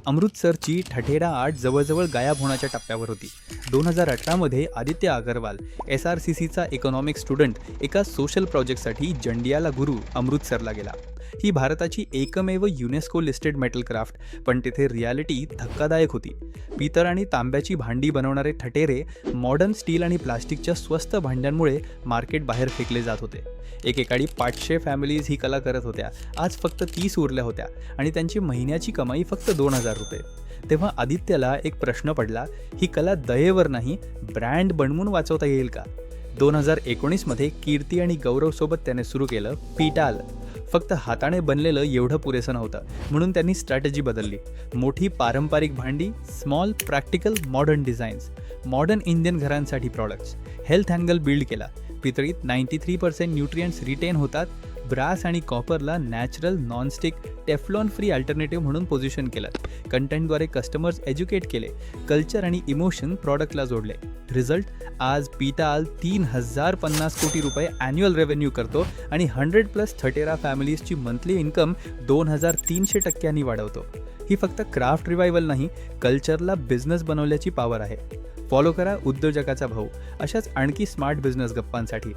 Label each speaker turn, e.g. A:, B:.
A: अमृतसरची ठठेरा art जवळजवळ गायब होण्याच्या टप्प्यावर होती. 2018मध्ये आदित्य अगरवाल SRCCचा इकॉनॉमिक स्टुडंट एका सोशल प्रोजेक्टसाठी जंडियाला गुरु अमृतसरला गेला. ही भारताची एकमेव युनेस्को लिस्टेड मेटल क्राफ्ट, पण तिथे रियालिटी धक्कादायक होती. पितळ आणि तांब्याची भांडी बनवणारे ठठेरे मॉडर्न स्टील आणि प्लास्टिकच्या स्वस्त भांड्यांमुळे मार्केट बाहेर फेकले जात होते. एकेकाळी 500 फॅमिलीज ही कला करत होत्या. आज फक्त 30 उरल्या होत्या आणि त्यांची महिन्याची कमाई फक्त 2000 रुपये. तेव्हा आदित्यला एक प्रश्न पडला, ही कला दयेवर नाही, ब्रँड बनवून वाचवता येईल का? 2019मध्ये कीर्ती आणि गौरवसोबत त्याने सुरू केलं पीटाल. फक्त हाताने बनलेलं एवढं पुरेसं नव्हतं, म्हणून त्यांनी स्ट्रॅटेजी बदलली. मोठी पारंपरिक भांडी, small practical modern designs, modern Indian घरांसाठी प्रॉडक्ट्स, हेल्थ अँगल बिल्ड केला. पितळीत 93% न्यूट्रियंट्स रिटेन होतात. ब्रास आणि कॉपरला natural, nonstick, Teflon free alternative म्हणून पोझिशन केलं. कंटेंटद्वारे कस्टमर्स एज्युकेट केले, कल्चर आणि इमोशन प्रॉडक्टला जोडले. रिझल्ट, आज पीटाल 3050 कोटी रुपये ॲन्युअल रेव्हेन्यू करतो आणि 100+ ठठेरा फॅमिलीजची मंथली इन्कम 2300% वाढवतो. ही फक्त क्राफ्ट रिवायवल नाही, कल्चरला बिझनेस बनवल्याची पॉवर आहे. फॉलो करा उद्योजकाचा भाऊ अशाच आणखी स्मार्ट बिझनेस गप्पांसाठी.